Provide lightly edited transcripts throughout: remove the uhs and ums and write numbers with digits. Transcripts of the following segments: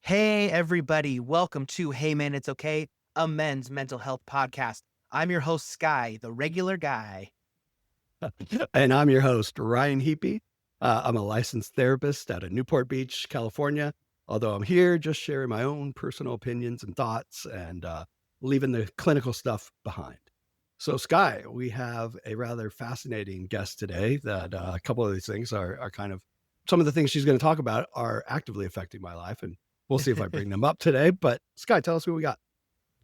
Hey, everybody. Welcome to Hey Man, It's Okay, a men's mental health podcast. I'm your host, Sky, the regular guy. And I'm your host, Ryan Heapy. I'm a licensed therapist out of Newport Beach, California. Although I'm here just sharing my own personal opinions and thoughts and leaving the clinical stuff behind. So, Sky, we have a rather fascinating guest today that a couple of these things are kind of some of the things she's going to talk about are actively affecting my life. And we'll see if I bring them up today. But, Sky, tell us who we got.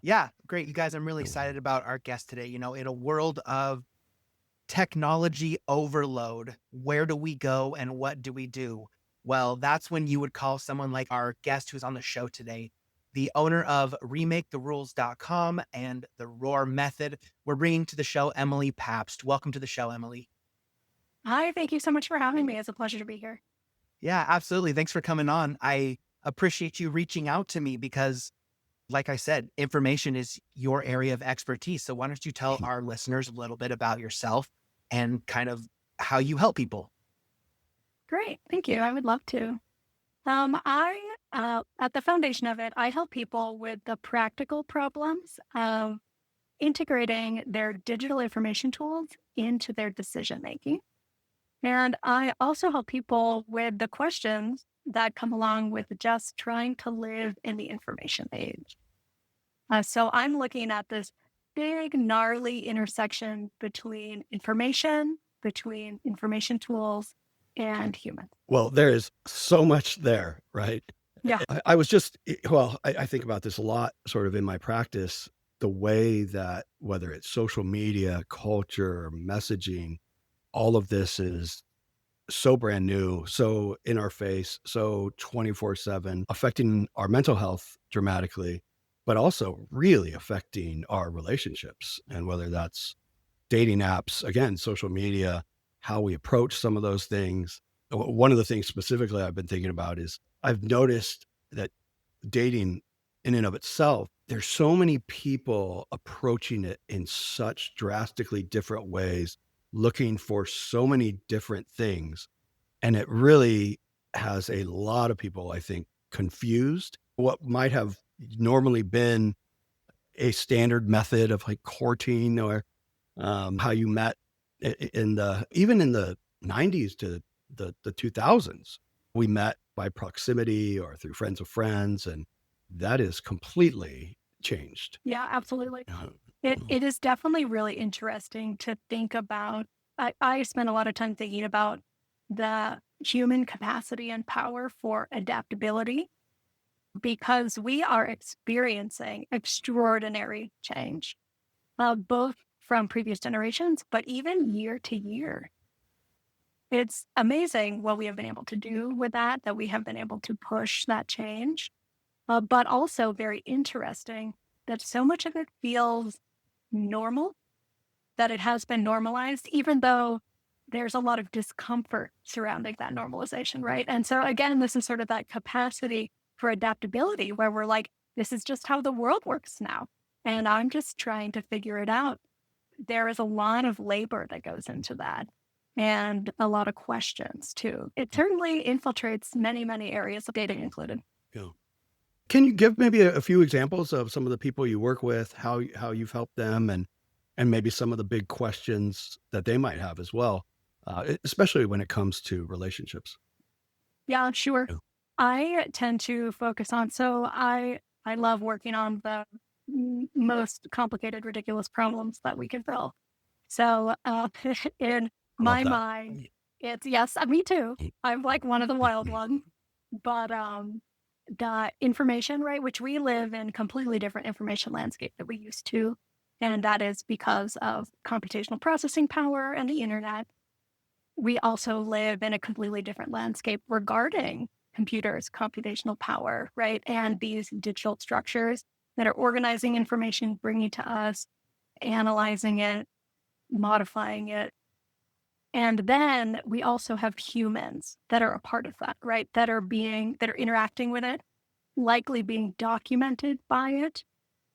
Yeah, great. You guys, I'm really excited about our guest today. In a world of technology overload, where do we go and what do we do? Well, that's when you would call someone like our guest who's on the show today, the owner of RemakeTheRules.com and the Roar Method. We're bringing to the show Emily Pabst. Welcome to the show, Emily. Hi, thank you so much for having me. It's a pleasure to be here. Yeah, absolutely. Thanks for coming on. I appreciate you reaching out to me because, like I said, information is your area of expertise. So why don't you tell our listeners a little bit about yourself and kind of how you help people? Great, thank you. I would love to. At the foundation of it, I help people with the practical problems of integrating their digital information tools into their decision making. And I also help people with the questions that come along with just trying to live in the information age. So I'm looking at this big, gnarly intersection between information tools and humans. Well, there is so much there, right? Yeah. I was just, I think about this a lot sort of in my practice, the way that whether it's social media, culture, messaging, all of this is so brand new, so in our face, so 24/7, affecting our mental health dramatically, but also really affecting our relationships. And whether that's dating apps, again, social media, how we approach some of those things. One of the things specifically I've been thinking about is I've noticed that dating in and of itself, there's so many people approaching it in such drastically different ways, looking for so many different things. And it really has a lot of people, I think, confused. What might have normally been a standard method of like courting or how you met in the even in the 90s to the 2000s. We met by proximity or through friends of friends, and that is completely changed. Yeah, absolutely. Uh, It is definitely really interesting to think about. I spend a lot of time thinking about the human capacity and power for adaptability because we are experiencing extraordinary change, both from previous generations, but even year to year. It's amazing what we have been able to do with that we have been able to push that change, but also very interesting that so much of it feels normal, that it has been normalized, even though there's a lot of discomfort surrounding that normalization, right? And so, again, this is sort of that capacity for adaptability where we're like, this is just how the world works now. And I'm just trying to figure it out. There is a lot of labor that goes into that and a lot of questions too. It certainly infiltrates many, many areas of dating included. yeah. Can you give maybe a few examples of some of the people you work with, how you've helped them, and maybe some of the big questions that they might have as well, especially when it comes to relationships? Yeah, sure. Yeah. I tend to focus on, I love working on the most complicated, ridiculous problems that we can solve. So, in I love my that. mind, it's yes, me too. I'm like one of the wild ones, but the information, right, which we live in completely different information landscape that we used to, and that is because of computational processing power and the internet. We also live in a completely different landscape regarding computers, computational power, right, and these digital structures that are organizing information, bringing it to us, analyzing it, modifying it. And then we also have humans that are a part of that, right? That are interacting with it, likely being documented by it,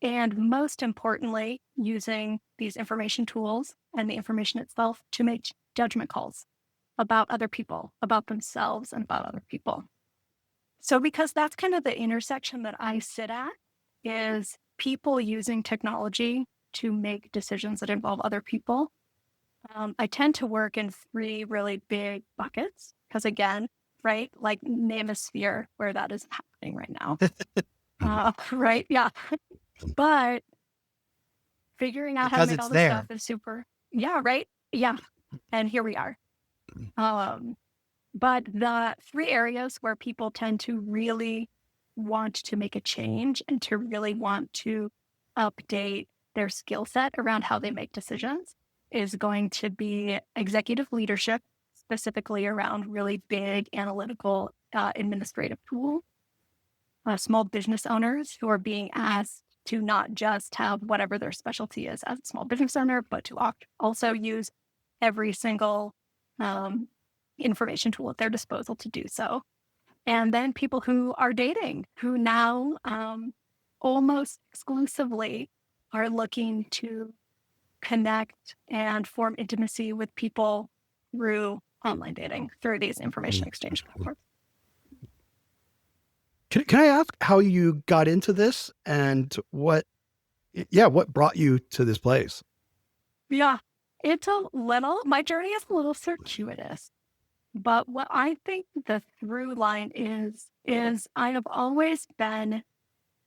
and most importantly, using these information tools and the information itself to make judgment calls about other people, about themselves, and about other people. So because that's kind of the intersection that I sit at is people using technology to make decisions that involve other people. I tend to work in three really big buckets because, again, right, like name a sphere where that is happening right now. Right, yeah. But figuring out how to because make it's all this stuff there. is super. Yeah, right. Yeah, and here we are. Um, but the three areas where people tend to really want to make a change and to really want to update their skill set around how they make decisions is going to be executive leadership, specifically around really big analytical administrative tools, small business owners who are being asked to not just have whatever their specialty is as a small business owner, but to also use every single um, information tool at their disposal to do so. And then people who are dating, who now almost exclusively are looking to connect and form intimacy with people through online dating, through these information exchange platforms. Can I ask how you got into this and what brought you to this place? Yeah, my journey is a little circuitous. But what I think the through line is I have always been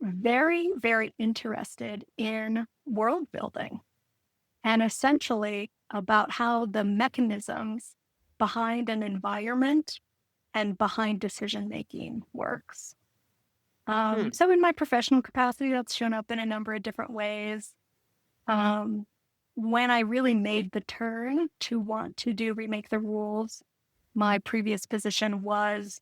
very, very interested in world building and essentially about how the mechanisms behind an environment and behind decision making works. Hmm. So in my professional capacity, that's shown up in a number of different ways. Um, when I really made the turn to want to do remake the rules, my previous position was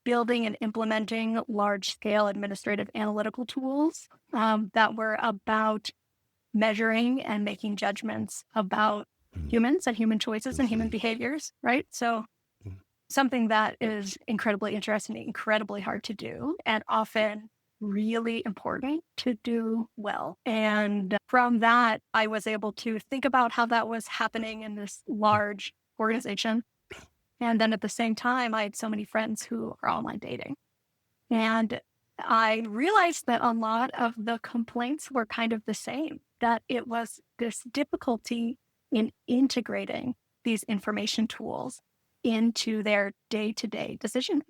building and implementing large scale administrative analytical tools that were about measuring and making judgments about humans and human choices and human behaviors, right? So, something that is incredibly interesting, incredibly hard to do, and often really important to do well. And from that, I was able to think about how that was happening in this large organization. And then at the same time, I had so many friends who are online dating. And I realized that a lot of the complaints were kind of the same, that it was this difficulty in integrating these information tools into their day to day decision.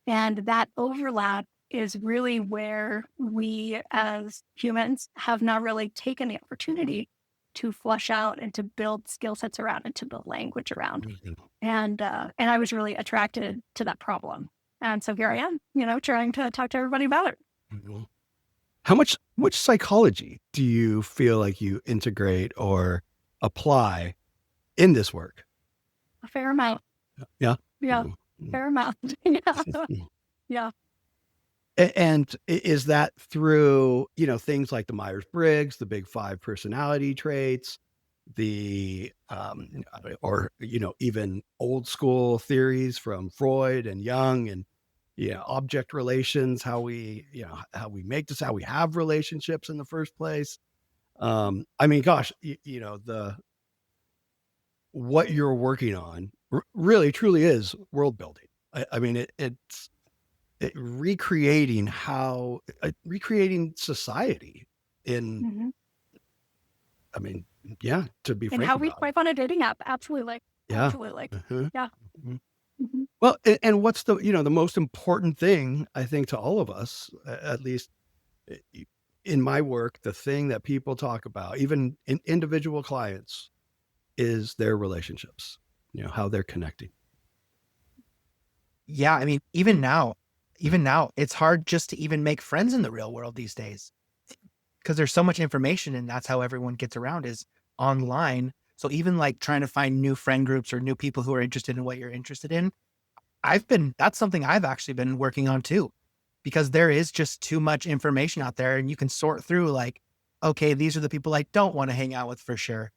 And that overlap is really where we as humans have not really taken the opportunity to flush out and to build skill sets around and to build language around. And I was really attracted to that problem. And so here I am, trying to talk to everybody about it. How much psychology do you feel like you integrate or apply in this work? A fair amount. Yeah. Yeah. Mm. Fair amount. Yeah. Yeah. And is that through, things like the Myers-Briggs, the big 5 personality traits, the, or, even old school theories from Freud and Jung and, object relations, how we make this, how we have relationships in the first place. I mean, gosh, the what you're working on really truly is world building. I mean, recreating society in, Hmm. I mean, yeah, to be And frank how we about it. swipe on a dating app. Absolutely. Yeah. Absolutely. Uh-huh. Yeah. Mhm. Hmm. Well, and what's the most important thing I think to all of us, at least i- in my work, the thing that people talk about, even in individual clients, is their relationships, how they're connecting. Yeah, I mean, even now, it's hard just to even make friends in the real world these days because there's so much information, and that's how everyone gets around is online. So even like trying to find new friend groups or new people who are interested in what you're interested in, that's something I've actually been working on too, because there is just too much information out there, and you can sort through like, okay, these are the people I don't want to hang out with for sure.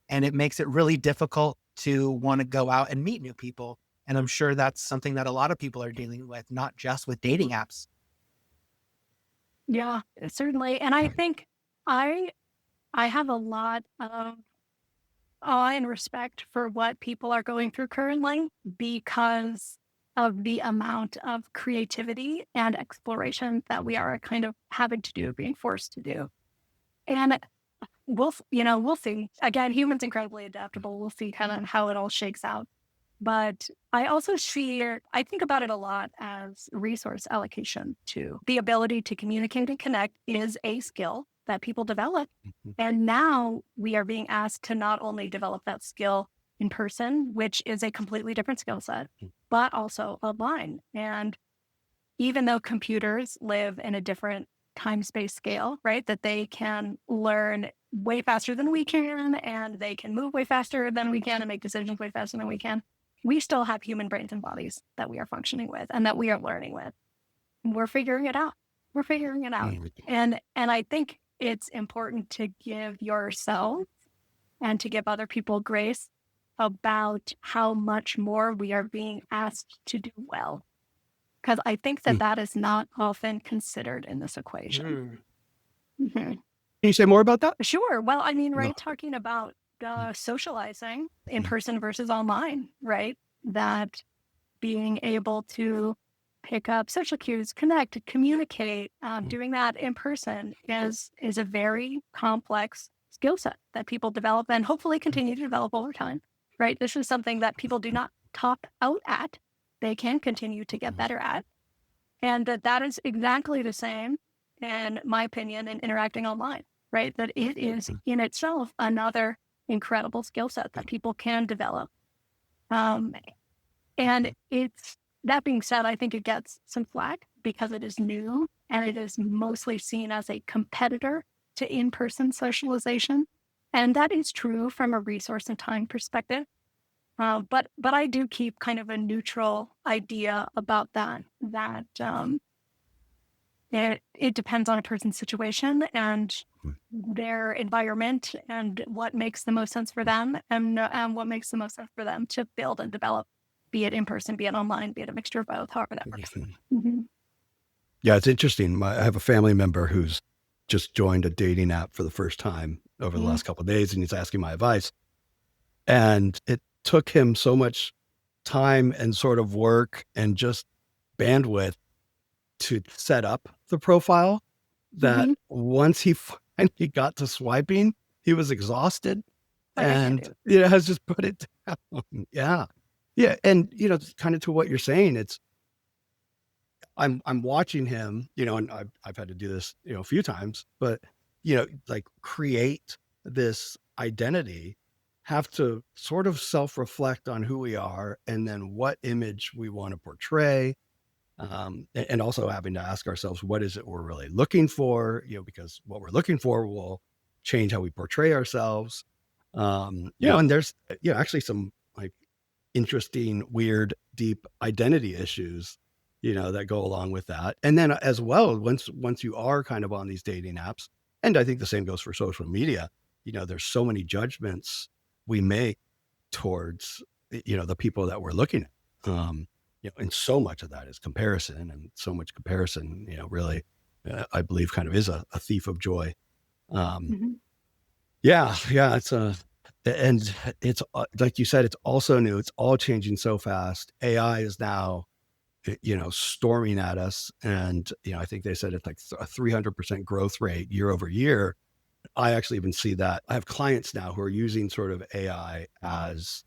And it makes it really difficult to want to go out and meet new people. And I'm sure that's something that a lot of people are dealing with, not just with dating apps. Yeah, certainly. And I think I I have a lot of awe and respect for what people are going through currently because of the amount of creativity and exploration that we are kind of having to do, being forced to do. And we'll see. Again, humans incredibly adaptable. We'll see kind of how it all shakes out. But I think about it a lot as resource allocation too. The ability to communicate and connect is a skill that people develop. Mhm. And now we are being asked to not only develop that skill in person, which is a completely different skill set, but also online. And even though computers live in a different time space scale, right? That they can learn way faster than we can, and they can move way faster than we can and make decisions way faster than we can. We still have human brains and bodies that we are functioning with and that we are learning with. We're figuring it out. We're figuring it out. Mm. And I think it's important to give yourself and to give other people grace about how much more we are being asked to do well, because I think that Mm. that is not often considered in this equation. Mm. Mhm. Can you say more about that? Sure. Well, I mean, No. right, talking about Mm. socializing in Mm. person versus online, right? That being able to pick up social cues, connect, communicate, Mm. doing that in person is a very complex skill set that people develop and hopefully continue to develop over time. Right. This is something that people do not top out at. They can continue to get Mm. better at. And that is exactly the same, in my opinion, in interacting online, right? That it is Mm. in itself another incredible skill set that people can develop. Um, and it's that being said, I think it gets some flack because it is new and it is mostly seen as a competitor to in-person socialization. And that is true from a resource and time perspective. But I do keep kind of a neutral idea about that. It depends on a person's situation and Mm. their environment and what makes the most sense for them and what makes the most sense for them to build and develop, be it in person, be it online, be it a mixture of both, however that works. Mhm. Mhm. Yeah, it's interesting. I have a family member who's just joined a dating app for the first time over the Mhm. last couple of days, and he's asking my advice. And it took him so much time and sort of work and just bandwidth to set up the profile that Mhm. once he finally got to swiping, he was exhausted Like I can't and, do. has just put it down. Yeah. Yeah. And, kind of to what you're saying, I'm watching him, and I've had to do this, a few times, but, like create this identity, have to sort of self-reflect on who we are and then what image we want to portray. And also having to ask ourselves, what is it we're really looking for? Because what we're looking for will change how we portray ourselves. And there's, actually some like interesting, weird, deep identity issues, that go along with that. And then as well, once you are kind of on these dating apps, and I think the same goes for social media, there's so many judgments we make towards, the people that we're looking at. And so much of that is comparison, and so much comparison, really, I believe kind of is a thief of joy. Um, Mhm. yeah, yeah, and it's like you said, it's also new. It's all changing so fast. AI is now, storming at us, and I think they said it's like a 300% growth rate year over year. I actually even see that. I have clients now who are using sort of AI as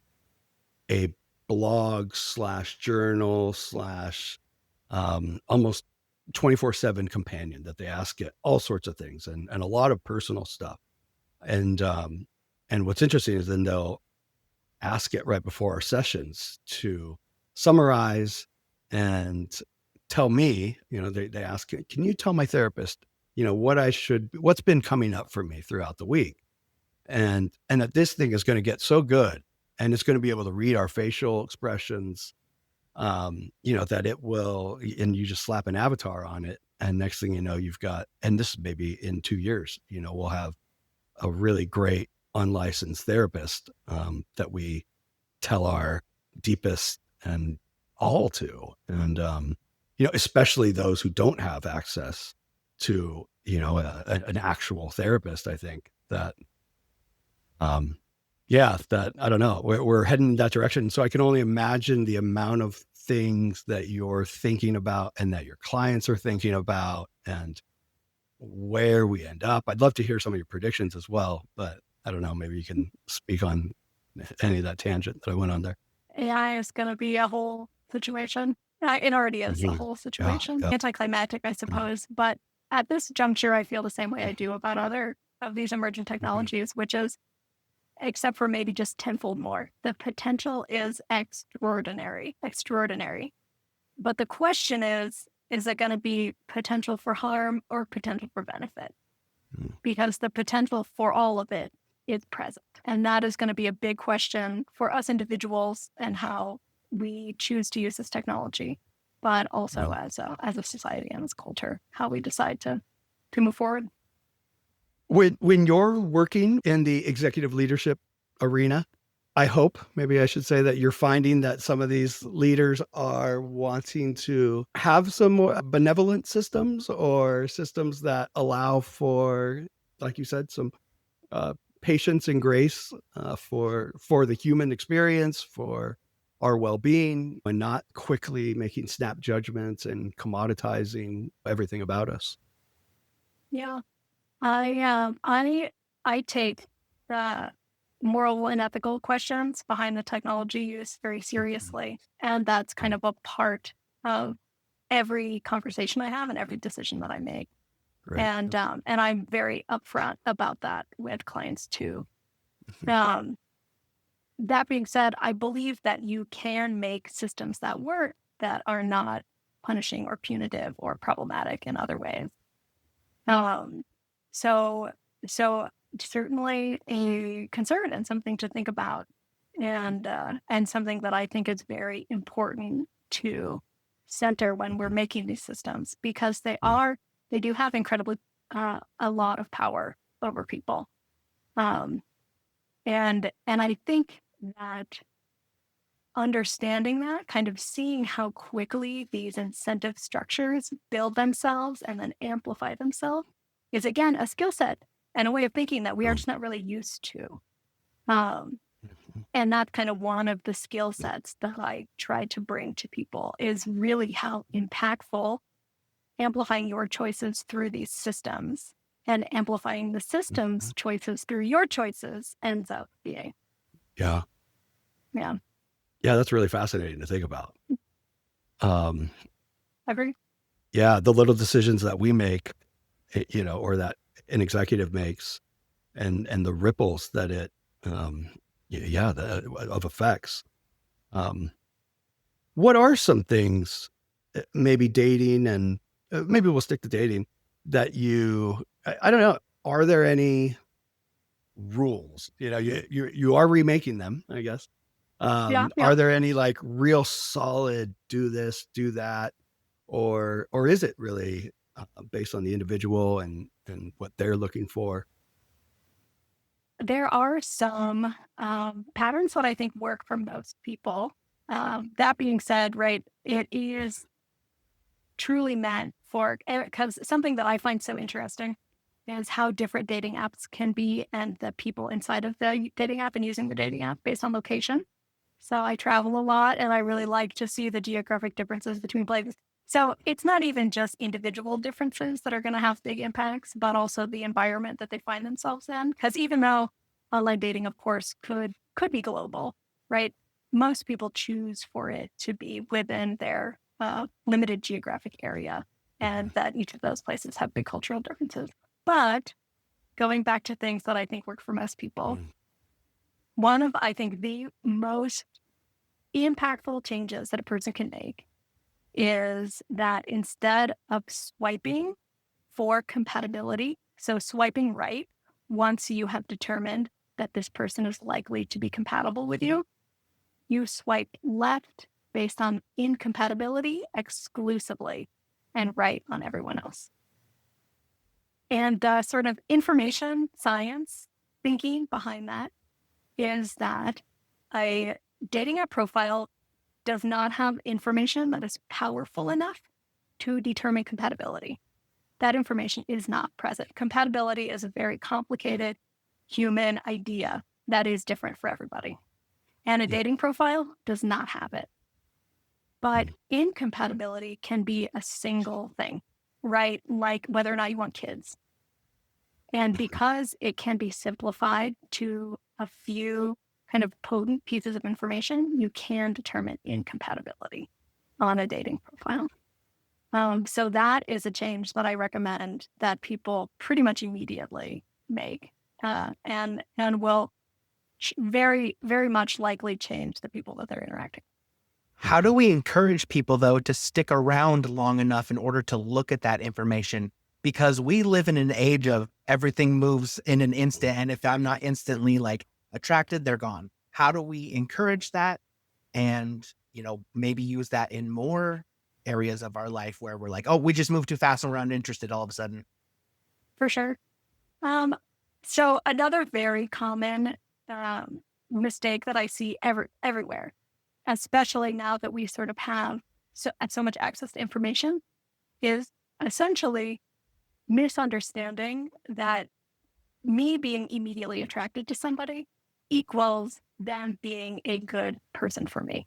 a blog slash journal slash almost 24/7 companion that they ask it all sorts of things and a lot of personal stuff. And what's interesting is then they'll ask it right before our sessions to summarize and tell me, they ask, can you tell my therapist, what's been coming up for me throughout the week? And that this thing is going to get so good and it's going to be able to read our facial expressions, that it will, and you just slap an avatar on it. And next thing you know, you've got, and this maybe in 2 years, we'll have a really great unlicensed therapist, that we tell our deepest and all to. And, especially those who don't have access to, an actual therapist, I think that, yeah, that I don't know. We're heading in that direction. So I can only imagine the amount of things that you're thinking about and that your clients are thinking about and where we end up? I'd love to hear some of your predictions as well, but I don't know, maybe you can speak on any of that tangent that I went on there. AI is going to be a whole situation. It already is a Mhm. whole Yeah, situation. yeah. Anticlimactic, I Mhm, suppose. But at this juncture, I feel the same way I do about other of these emerging mhm, technologies, which is, except for maybe just tenfold more, the potential is extraordinary, extraordinary. But the question is it going to be potential for harm or potential for benefit? mhm. Because the potential for all of it is present. And that is going to be a big question for us individuals and how we choose to use this technology, but also Yeah. as a society and as a culture, how we decide to move forward. When you're working in the executive leadership arena, I hope, maybe I should say, that you're finding that some of these leaders are wanting to have some more benevolent systems or systems that allow for, like you said, some uh, patience and grace for the human experience, for our well-being, and not quickly making snap judgments and commoditizing everything about us. Yeah. I take the moral and ethical questions behind the technology use very Mhm. seriously. And that's kind Right, of a part of every conversation I have and every decision that I make. right. And I'm very upfront about that with clients too. Mhm. Um, that being said, I believe that you can make systems that work that are not punishing or punitive or problematic in other ways. Um, so so certainly a concern and something to think about, and something that I think is very important to center when we're making these systems because Mm, they do have incredibly a lot of power over people. Um, and I think that understanding that, kind of seeing how quickly these incentive structures build themselves and then amplify themselves is again a skill set and a way of thinking that we are true. just not really used to. Um, Mhm. and that's kind of one of the skill sets that I try to bring to people is really how impactful amplifying your choices through these systems and amplifying the Mhm. system's choices through your choices ends up being. Yeah. Yeah. Yeah, that's really fascinating to think about. Um, Agree. yeah, the little decisions that we make, or that an executive makes and the ripples that it, yeah, of effects. Um, what are some things, maybe dating and maybe we'll stick to dating that I don't know, are there any rules? You are remaking them, I guess. Yeah. Yeah. Are there any like real solid do this, do that, or is it really based on the individual and what they're looking for? There are some patterns that I think work for most people. That being said, right, it is truly meant for, because something that I find so interesting is how different dating apps can be and the people inside of the dating app and using the dating app based on location. So I travel a lot and I really like to see the geographic differences between places. So it's not even just individual differences that are going to have big impacts, but also the environment that they find themselves in. Because even though online dating, of course, could be global, right? Most people choose for it to be within their limited geographic area, and Mhm, that each of those places have big cultural differences. But going back to things that I think work for most people, mm, one of I think the most impactful changes that a person can make is that instead of swiping for compatibility, so swiping right once you have determined that this person is likely to be compatible with you, you swipe left based on incompatibility exclusively and right on everyone else. And the sort of information science thinking behind that is that a dating app profile does not have information that is powerful enough to determine compatibility. That information is not present. Compatibility is a very complicated human idea that is different for everybody. And a yeah, dating profile does not have it. But Mm, incompatibility can be a single thing, right? Like whether or not you want kids. And because it can be simplified to a few kind of potent pieces of information, you can determine incompatibility on a dating profile. So that is a change that I recommend that people pretty much immediately make, and will very very much likely change the people that they're interacting. How do we encourage people, though, to stick around long enough in order to look at that information? Because we live in an age of everything moves in an instant. And if I'm not instantly like attracted, they're gone. How do we encourage that? And, maybe use that in more areas of our life where we're like, oh, we just moved too fast and we're uninterested all of a sudden. For sure. Um, so another very common um, mistake that I see everywhere, especially now that we sort of have so much access to information, is essentially misunderstanding that me being immediately attracted to somebody equals them being a good person for me.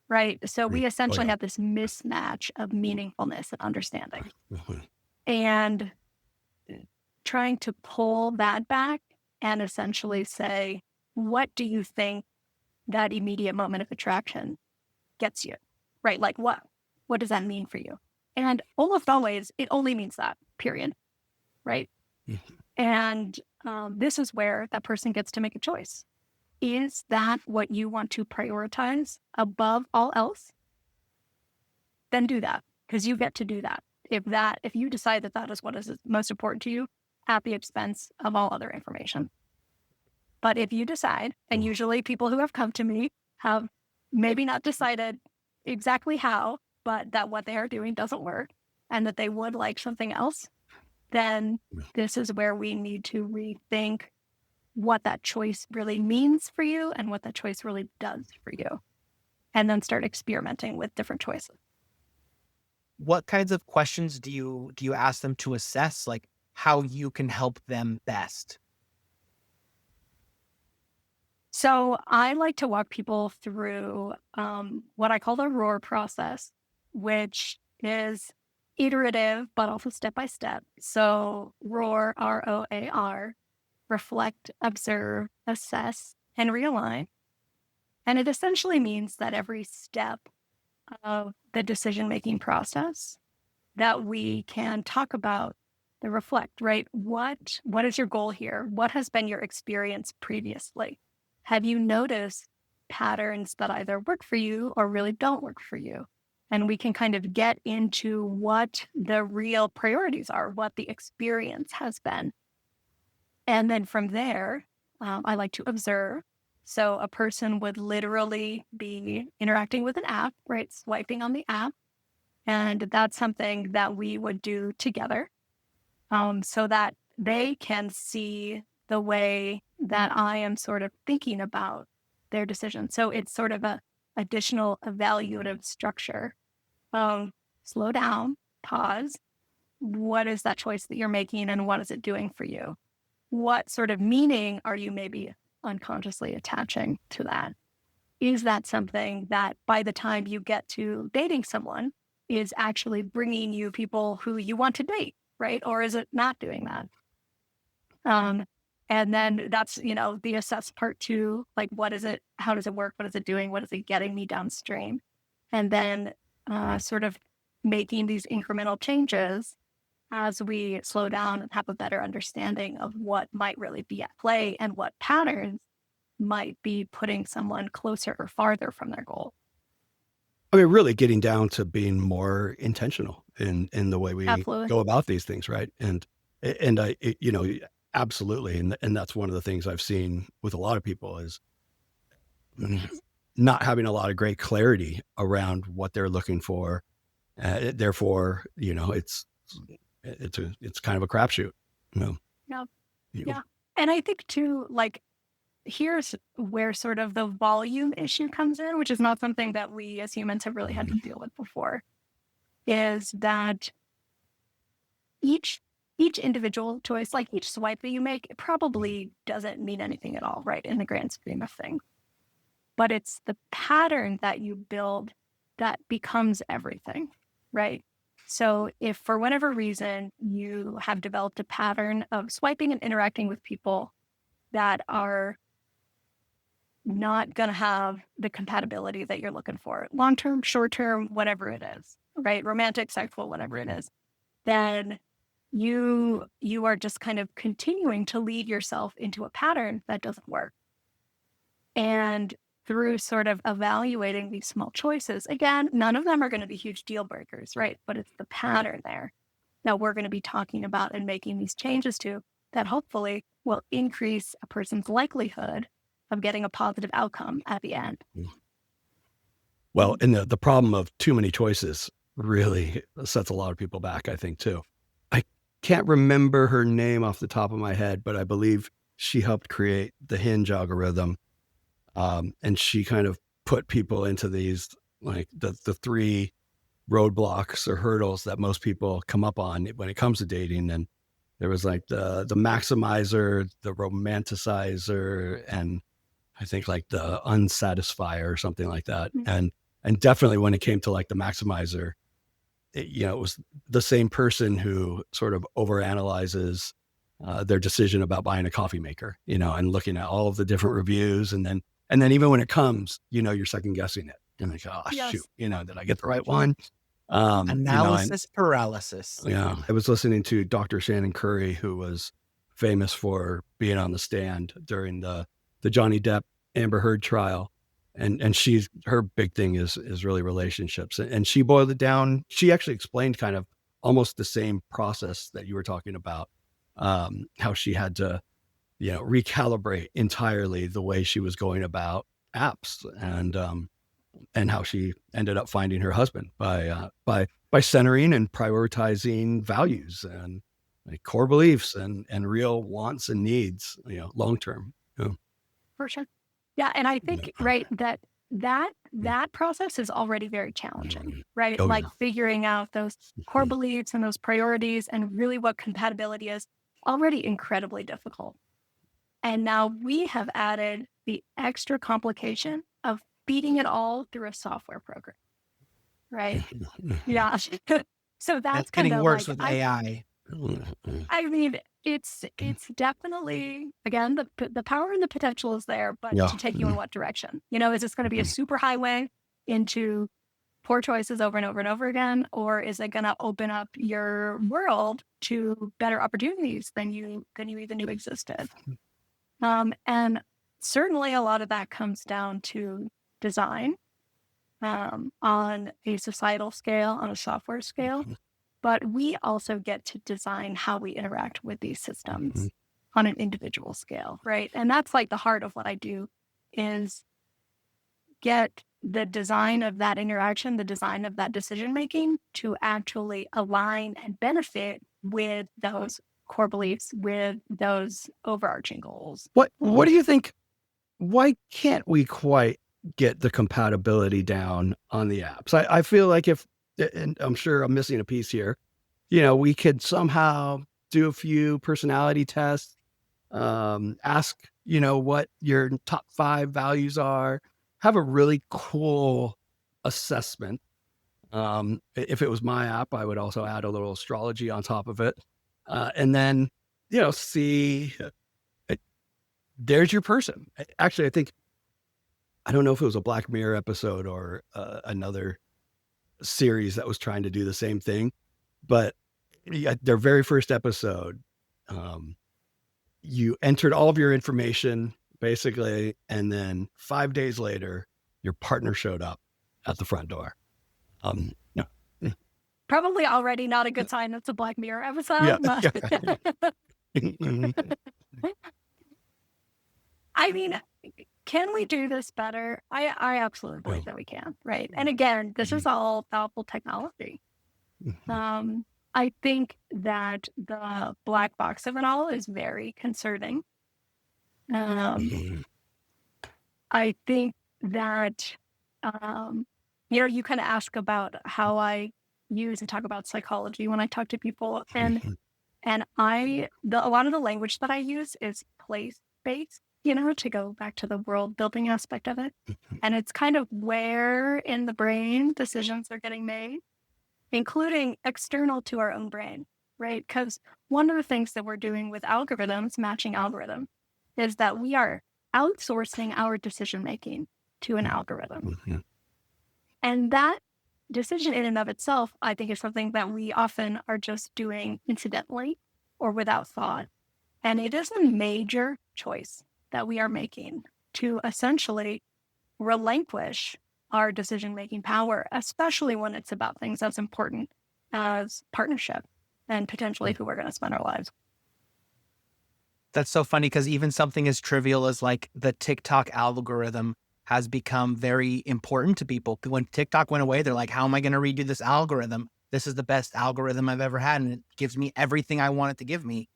Right. So agree. we Oh, essentially yeah. have this mismatch of meaningfulness and understanding. Mhm. And trying to pull that back and essentially say, what do you think that immediate moment of attraction gets you? Right? Like what does that mean for you? And almost always it only means that, period. Right. Mhm. And this is where that person gets to make a choice. Is that what you want to prioritize above all else? Then do that, because you get to do that. If you decide that that is what is most important to you at the expense of all other information. But if you decide, and Oh, usually people who have come to me have maybe not decided exactly how, but that what they are doing doesn't work and that they would like something else, then yeah. this is where we need to rethink what that choice really means for you and what that choice really does for you. And then start experimenting with different choices. What kinds of questions do you ask them to assess like how you can help them best? So I like to walk people through what I call the ROAR process, which is iterative, but also step by step. So ROAR, ROAR, reflect, observe, assess, and realign. And it essentially means that every step of the decision making process that we can talk about the reflect, right? What is your goal here? What has been your experience previously? Have you noticed patterns that either work for you or really don't work for you? And we can kind of get into what the real priorities are, what the experience has been. And then from there, I like to observe. So a person would literally be interacting with an app, right? Swiping on the app. And that's something that we would do together, so that they can see the way that I am sort of thinking about their decision. So it's sort of a additional evaluative structure. Um, Slow down, pause. What is that choice that you're making and what is it doing for you? What sort of meaning are you maybe unconsciously attaching to that? Is that something that by the time you get to dating someone is actually bringing you people who you want to date, right? Or is it not doing that? Um, and then that's, the assess part two, like what is it? How does it work? What is it doing? What is it getting me downstream? And then sort of making these incremental changes as we slow down and have a better understanding of what might really be at play and what patterns might be putting someone closer or farther from their goal. I mean, really getting down to being more intentional in the way we Absolutely. go about these things, right? And absolutely, and that's one of the things I've seen with a lot of people is not having a lot of great clarity around what they're looking for. Therefore, it's kind of a crapshoot. You know, Yeah. you know, Yeah. And I think too, like, here's where sort of the volume issue comes in, which is not something that we as humans have really had to mhm, deal with before, is that each each individual choice, like each swipe that you make, it mhm, probably doesn't mean anything at all, right? In the grand scheme of things. But it's the pattern that you build that becomes everything, right? So if for whatever reason you have developed a pattern of swiping and interacting with people that are not going to have the compatibility that you're looking for, long term, short term, whatever it is, right? Romantic, sexual, whatever it is, then you are just kind of continuing to lead yourself into a pattern that doesn't work. And through sort of evaluating these small choices, again, none of them are going to be huge deal breakers, right? But it's the pattern there that we're going to be talking about and making these changes to that hopefully will increase a person's likelihood of getting a positive outcome at the end. Well, and the problem of too many choices really sets a lot of people back, I think, too. I can't remember her name off the top of my head, but I believe she helped create the Hinge algorithm. And she kind of put people into these, like the three roadblocks or hurdles that most people come up on when it comes to dating. And there was like the maximizer, the romanticizer, and I think like the unsatisfier or something like that. Mm. And definitely when it came to like the maximizer, it was the same person who sort of overanalyzes their decision about buying a coffee maker, and looking at all of the different reviews, and then even when it comes, you're second guessing it. And like, oh shoot, Yes. did I get the right one? And Analysis paralysis. yeah, I was listening to Dr. Shannon Curry, who was famous for being on the stand during the Johnny Depp Amber Heard trial. And her big thing is really relationships. And she boiled it down. She actually explained kind of almost the same process that you were talking about, how she had to, recalibrate entirely the way she was going about apps, and how she ended up finding her husband by centering and prioritizing values and like core beliefs and real wants and needs, long term. Yeah. For sure. Yeah, and I think, right, that process is already very challenging, right? Oh Like yeah. figuring out those core beliefs and those priorities and really what compatibility is already incredibly difficult. And now we have added the extra complication of feeding it all through a software program, right? Yeah. So that's That's kind getting of worse like with AI. I mean, it's definitely again the power and the potential is there, but Yeah. to take you in what direction? Is this going to be a super highway into poor choices over and over and over again, or is it going to open up your world to better opportunities than you even knew existed? And certainly a lot of that comes down to design on a societal scale, on a software scale. But we also get to design how we interact with these systems on an individual scale, right? And that's like the heart of what I do is get the design of that interaction, the design of that decision making to actually align and benefit with those core beliefs, with those overarching goals. What do you think? Why can't we quite get the compatibility down on the apps? I feel like and I'm sure I'm missing a piece here, we could somehow do a few personality tests, ask, what your top 5 values are, have a really cool assessment. If it was my app, I would also add a little astrology on top of it. And then, see, there's your person. Actually, I don't know if it was a Black Mirror episode or another series that was trying to do the same thing, but their very first episode, you entered all of your information basically, and then 5 days later, your partner showed up at the front door. Yeah, Probably already not a good sign it's a Black Mirror yeah, episode, yeah. but I mean, can we do this better? I absolutely believe that we can, right? And again, this is all powerful technology. I think that the black box of it all is very concerning. Um, I think that, you kind of ask about how I use and talk about psychology when I talk to people, and a lot of the language that I use is place based. to go back to the world building aspect of it. Mhm. And it's kind of where in the brain decisions are getting made, including external to our own brain, right? Because one of the things that we're doing with algorithms, matching algorithm, is that we are outsourcing our decision making to an algorithm. Mhm. And that decision in and of itself, I think, is something that we often are just doing incidentally or without thought. And it is a major choice that we are making to essentially relinquish our decision making power, especially when it's about things as important as partnership and potentially who we're going to spend our lives. That's so funny because even something as trivial as like the TikTok algorithm has become very important to people. When TikTok went away, they're like, how am I going to redo this algorithm? This is the best algorithm I've ever had. And it gives me everything I want it to give me.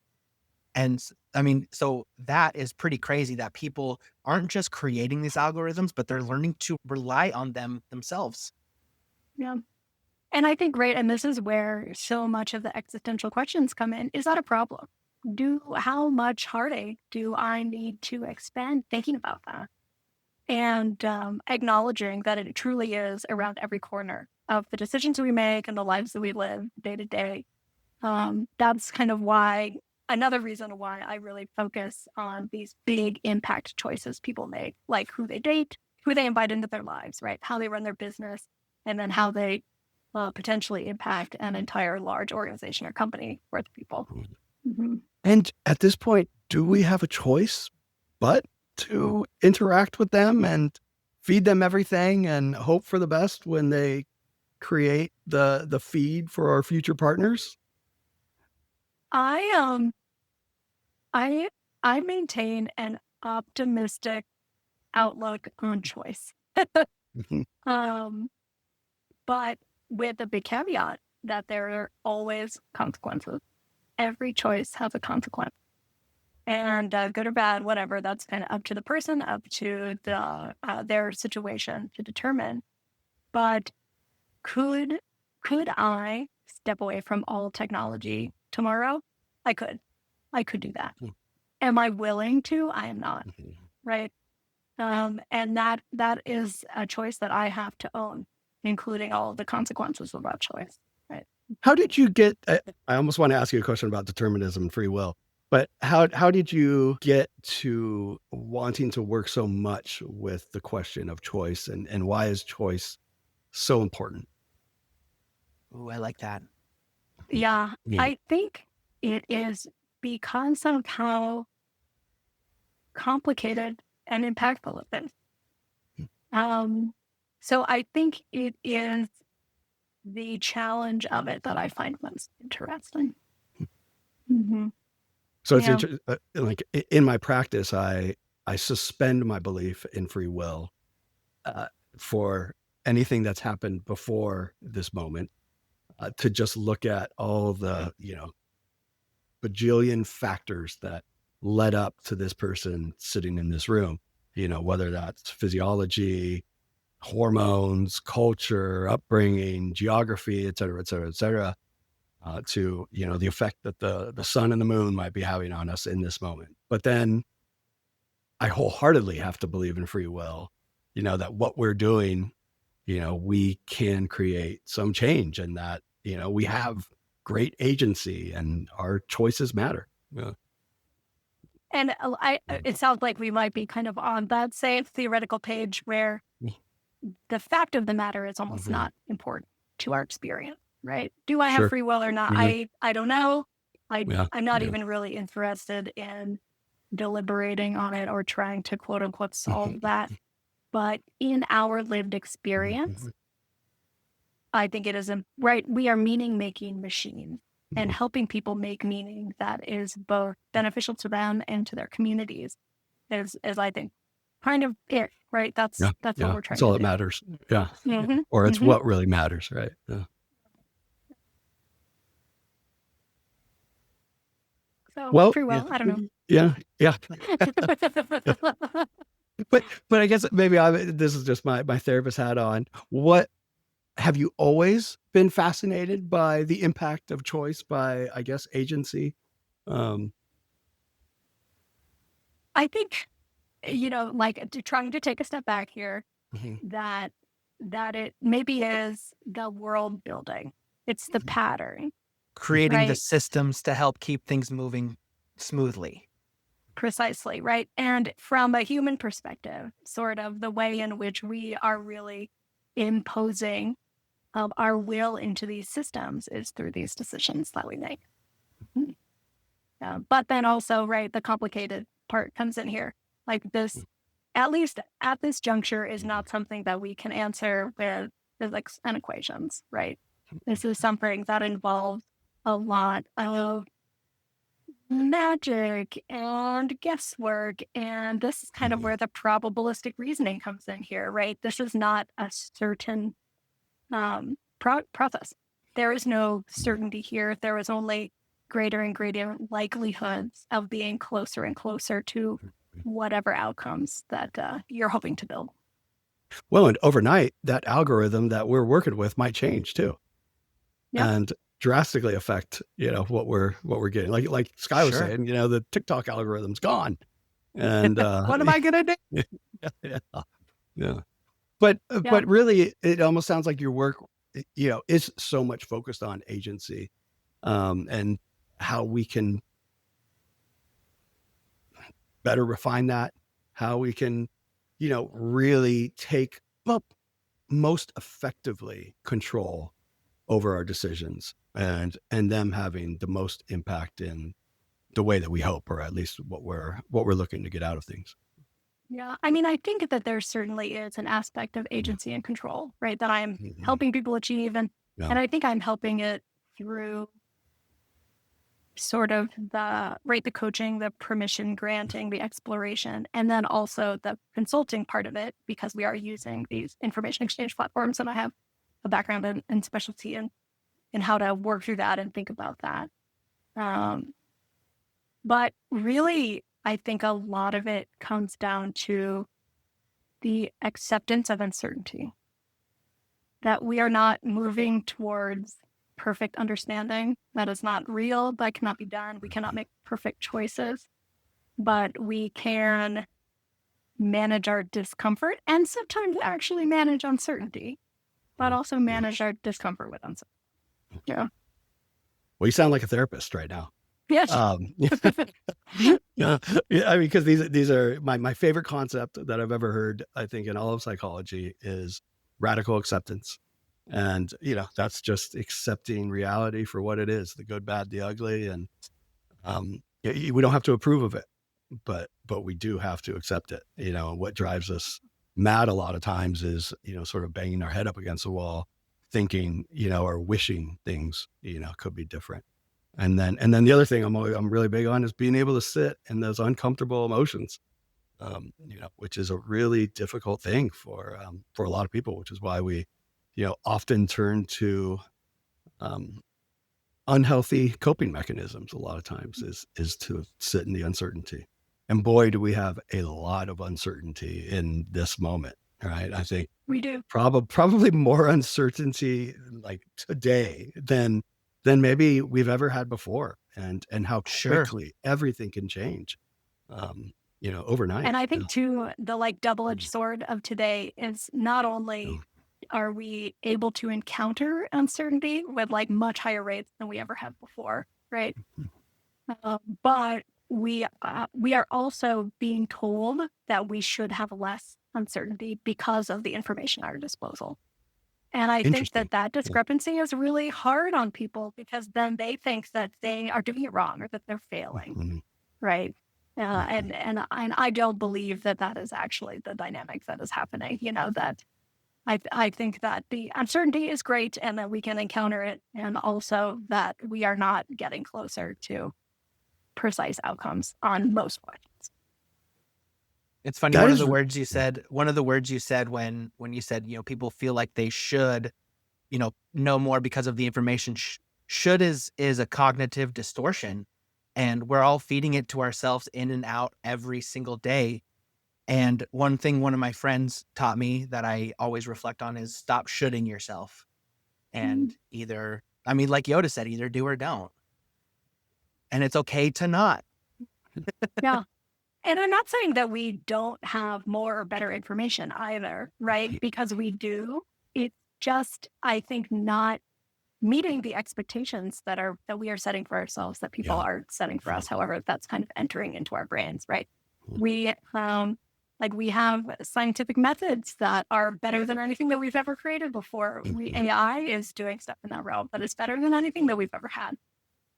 And I mean, so that is pretty crazy that people aren't just creating these algorithms, but they're learning to rely on them themselves. Yeah. And I think, right, and this is where so much of the existential questions come in. Is that a problem? How much heartache do I need to expend thinking about that? And acknowledging that it truly is around every corner of the decisions we make and the lives that we live day to day. That's kind of why, another reason why I really focus on these big impact choices people make, like who they date, who they invite into their lives, right? How they run their business, and then how they potentially impact an entire large organization or company worth of people. Mhm. And at this point, do we have a choice but to interact with them and feed them everything and hope for the best when they create the feed for our future partners? I I I maintain an optimistic outlook on choice. Mhm. um, but with a big caveat that there are always consequences. Every choice has a consequence. And good or bad, whatever, that's kind of up to the person, up to their situation to determine. But could could I step away from all technology tomorrow? I could. I could do that. Am I willing to? I am not. Mhm. Right. And that is a choice that I have to own, including all of the consequences of that choice. Right. How did you get I almost wanna ask you a question about determinism and free will, but how did you get to wanting to work so much with the question of choice, and why is choice so important? Ooh, I like that. Yeah. Yeah. I think it is because of how complicated and impactful it is. Um, so I think it is the challenge of it that I find most interesting. Hmm. So it's Yeah. like in my practice, I suspend my belief in free will uh, for anything that's happened before this moment, to just look at all the bajillion factors that led up to this person sitting in this room. Whether that's physiology, hormones, culture, upbringing, geography, et cetera, et cetera, et cetera, to the effect that the sun and the moon might be having on us in this moment. But then I wholeheartedly have to believe in free will, that what we're doing, we can create some change and that, we have great agency and our choices matter. Yeah. And it sounds like we might be kind of on that same theoretical page where the fact of the matter is almost Mhm. not important to our experience, right? Do I have Sure. free will or not? Mhm. I don't know. Yeah. I'm not Yeah. even really interested in deliberating on it or trying to quote unquote solve Mhm. that. But in our lived experience, Mhm. I think it is right. We are meaning making machines and Mhm. helping people make meaning that is both beneficial to them and to their communities is I think kind of it, right? Yeah. That's what Yeah. we're That's trying to all that do. matters. Yeah. Hmm. Or it's Hmm. what really matters, right? Yeah. So Well, free yeah. will, I don't know. Yeah. Yeah. But I guess maybe this is just my therapist hat on. What have you always been fascinated by the impact of choice by, I guess, agency? Um, I think. like trying to take a step back here, Mhm, that it maybe is the world building. It's the mhm, pattern, Creating the right? systems to help keep things moving smoothly. Precisely, right? And from a human perspective, sort of the way in which we are really imposing our will into these systems is through these decisions that we make. Mhm. But then also, right, the complicated part comes in here. Like this, at least at this juncture, is mhm, not something that we can answer with physics and equations, right? This is something that involves a lot of magic and guesswork. And this is kind of mhm, where the probabilistic reasoning comes in here, right? This is not a certain process. There is no mhm. certainty here. There is only greater and greater likelihoods of being closer and closer to whatever outcomes that you're hoping to build. Well, and overnight, that algorithm that we're working with might change too, Yeah. and drastically affect, what we're getting. Like Sky was Sure. saying, the TikTok algorithm's gone, and, What am I gonna do? yeah, yeah, yeah. But, uh, Yeah. but really, it almost sounds like your work, is so much focused on agency, and how we can better refine that, how we can, really take, well, most effectively control over our decisions and them having the most impact in the way that we hope, or at least what we're looking to get out of things. Yeah. I mean, I think that there certainly is an aspect of Mhm, agency and control, right? That I'm mhm. helping people achieve. Yeah. And I think I'm helping it through sort of the coaching, the permission granting, the exploration, and then also the consulting part of it, because we are using these information exchange platforms. And I have a background in specialty and how to work through that and think about that. Um, but really, I think a lot of it comes down to the acceptance of uncertainty, that we are not moving towards perfect understanding. That is not real. That cannot be done. We cannot make perfect choices, but we can manage our discomfort and sometimes actually manage uncertainty, but Mhm. also Yeah. manage our discomfort with uncertainty. Yeah. Well, you sound like a therapist right now. Yes. Um, yeah, yeah, I mean, because these are my favorite concept that I've ever heard, I think, in all of psychology is radical acceptance. And, that's just accepting reality for what it is, the good, bad, the ugly, and, we don't have to approve of it, but we do have to accept it, and what drives us mad a lot of times is, sort of banging our head up against the wall, thinking, or wishing things, could be different. And then the other thing I'm really big on is being able to sit in those uncomfortable emotions, which is a really difficult thing for a lot of people, which is why we, often turn to, um, unhealthy coping mechanisms a lot of times is to sit in the uncertainty. And boy, do we have a lot of uncertainty in this moment, right? I think We do. probably more uncertainty like today than maybe we've ever had before, and how Sure. quickly everything can change, overnight. And I Yeah. think too, the like double edged Mhm. sword of today is not Yeah. only are we able to encounter uncertainty with like much higher rates than we ever have before, right? But we are also being told that we should have less uncertainty because of the information at our disposal. And I think Interesting. that that Yeah. discrepancy is really hard on people because then they think that they are doing it wrong or that they're failing, Mhm. right? Mhm. And I don't believe that that is actually the dynamic that is happening. That I think that the uncertainty is great and that we can encounter it, and also that we are not getting closer to precise outcomes on most questions. It's funny, That one of is the r words you yeah. said one of the words you said when you said, people feel like they should, know more because of the information. Should is a cognitive distortion, and we're all feeding it to ourselves in and out every single day. And one thing one of my friends taught me that I always reflect on is stop shoulding yourself. Mm. And I mean, like Yoda said, either do or don't. And it's okay to not. Yeah. And I'm not saying that we don't have more or better information either, right? Because we do. It's just, I think, not meeting the expectations that we are setting for ourselves, that people Yeah. are setting for Yeah. us. However, that's kind of entering into our brains, right? Mm. We we have scientific methods that are better than anything that we've ever created before. We Mhm. AI is doing stuff in that realm that is better than anything that we've ever had.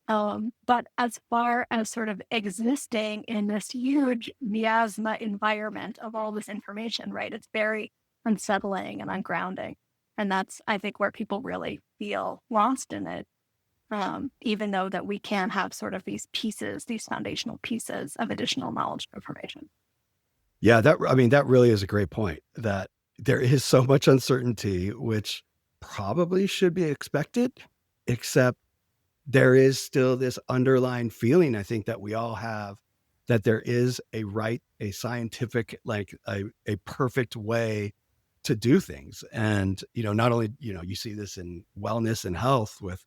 But as far as sort of existing in this huge miasma environment of all this information, right? It's very unsettling and ungrounding. And that's, I think, where people really feel lost in it. Even though that we can have sort of these pieces, these foundational pieces of additional knowledge and information. Yeah, I mean, that really is a great point, that there is so much uncertainty, which probably should be expected, except there is still this underlying feeling I think that we all have, that there is a scientific, like a perfect way to do things. And, not only, you see this in wellness and health with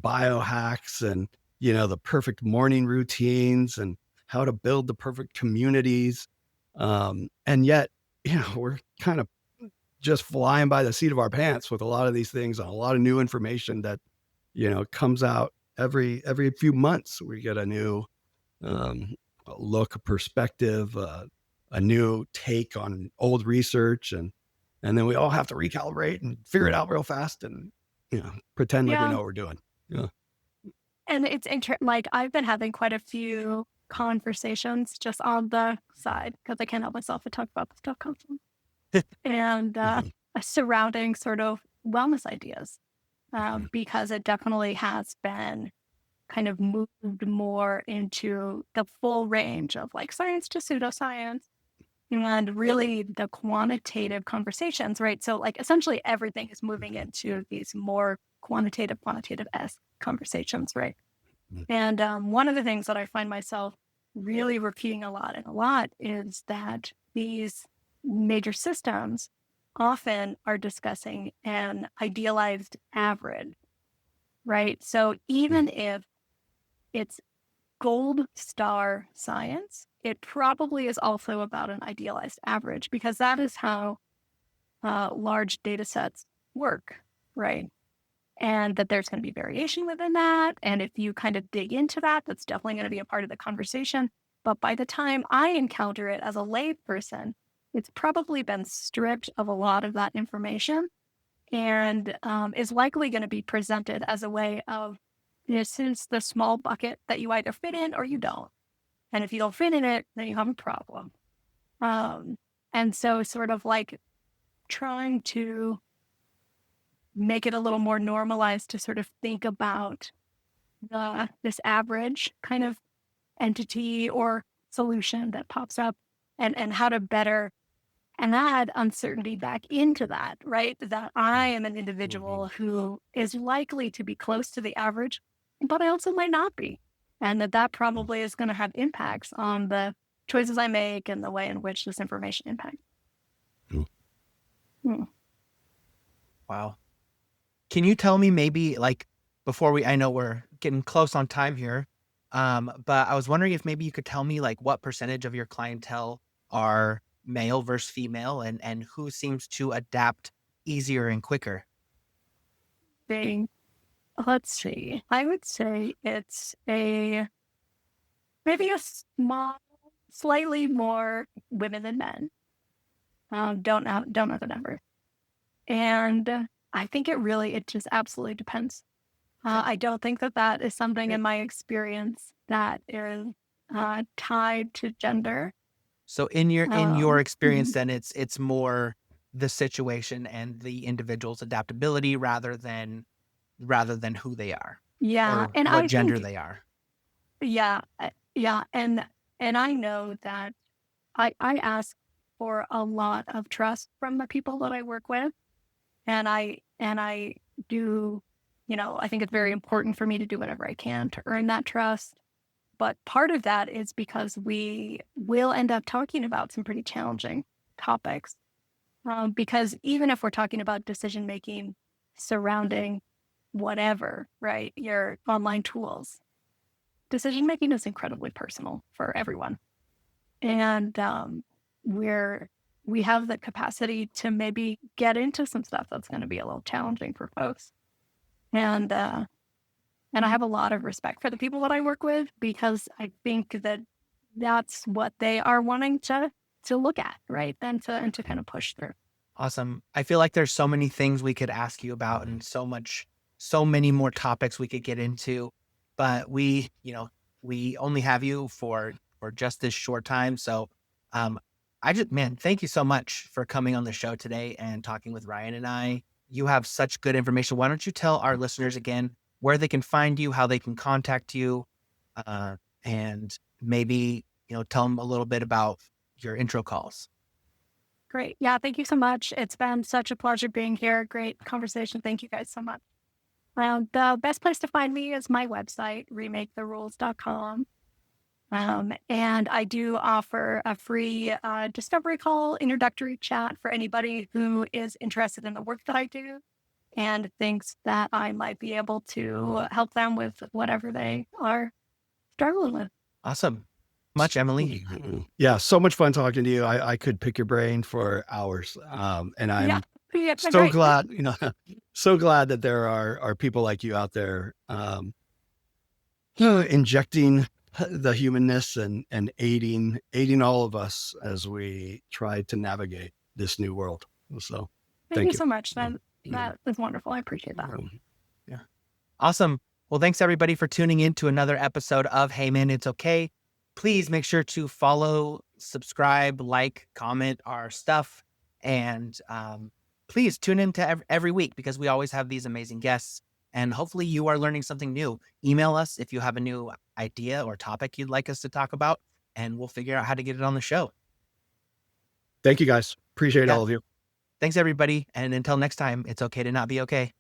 biohacks and, the perfect morning routines and how to build the perfect communities. And yet, we're kind of just flying by the seat of our pants with a lot of these things and a lot of new information that, comes out every few months. We get a new um, look, perspective, a new take on old research, and then we all have to recalibrate and figure it out real fast, and pretend like we Yeah. know what we're doing. Yeah. And like I've been having quite a few conversations just on the side because I can't help myself to talk about this stuff constantly. And Mhm. surrounding sort of wellness ideas, Mhm. because it definitely has been kind of moved more into the full range of like science to pseudoscience and really the quantitative conversations, right? So, like, essentially everything is moving into these more quantitative esque conversations, right? Mhm. And one of the things that I find myself really repeating a lot and a lot is that these major systems often are discussing an idealized average, right? So Mhm. even if it's gold star science, it probably is also about an idealized average because that is how large data sets work, right? And that there's going to be variation within that. And if you kind of dig into that, that's definitely going to be a part of the conversation. But by the time I encounter it as a layperson, it's probably been stripped of a lot of that information and is likely going to be presented as a way of this is the small bucket that you either fit in or you don't. And if you don't fit in it, then you have a problem. Um, and so, sort of like trying to make it a little more normalized to sort of think about this average kind of entity or solution that pops up and how to better and add uncertainty back into that, right? That I am an individual Mhm. who is likely to be close to the average, but I also might not be. And that Mhm. probably is going to have impacts on the choices I make and the way in which this information impacts. Mhm. Hmm. Wow. Can you tell me maybe like before I know we're getting close on time here, but I was wondering if maybe you could tell me like what percentage of your clientele are male versus female and who seems to adapt easier and quicker? Being, let's see, I would say it's a maybe a small, slightly more women than men. Don't know the number. And I think it just absolutely depends. Okay. I don't think that that is something in my experience that is tied to gender. So in your experience Mhm. then it's more the situation and the individual's adaptability rather than who they are Yeah, or and what I gender think they are. yeah, and I know that I ask for a lot of trust from the people that I work with, and I do, I think it's very important for me to do whatever I can to earn that trust. But part of that is because we will end up talking about some pretty challenging topics. Because even if we're talking about decision making surrounding whatever, right, your online tools, decision making is incredibly personal for everyone. and we're we have the capacity to maybe get into some stuff that's going to be a little challenging for folks. And and I have a lot of respect for the people that I work with because I think that that's what they are wanting to look at, right? And to kind of push through. Awesome. I feel like there's so many things we could ask you about and so many more topics we could get into, but we only have you for just this short time. So, um, man, thank you so much for coming on the show today and talking with Ryan and I. You have such good information. Why don't you tell our listeners again where they can find you, how they can contact you, uh, and maybe, tell them a little bit about your intro calls. Great. Yeah, thank you so much. It's been such a pleasure being here. Great conversation. Thank you guys so much. The best place to find me is my website, remaketherules.com. And I do offer a free discovery call, introductory chat for anybody who is interested in the work that I do and thinks that I might be able to help them with whatever they are struggling with. Awesome. Much, Emily. Yeah, so much fun talking to you. I could pick your brain for hours. And Yeah. I'm Yeah, it's been so great. glad, so glad that there are people like you out there injecting the humanness and aiding all of us as we try to navigate this new world. So Thank you thank you. so much. That Yeah. that is wonderful. I appreciate that. Yeah. Awesome. Well, thanks everybody for tuning in to another episode of Hey Man, It's Okay. Please make sure to follow, subscribe, like, comment our stuff, and please tune in to every week because we always have these amazing guests. And hopefully, you are learning something new. Email us if you have a new idea or topic you'd like us to talk about, and we'll figure out how to get it on the show. Thank you guys. Appreciate Yeah. all of you. Thanks, everybody. And until next time, it's okay to not be okay.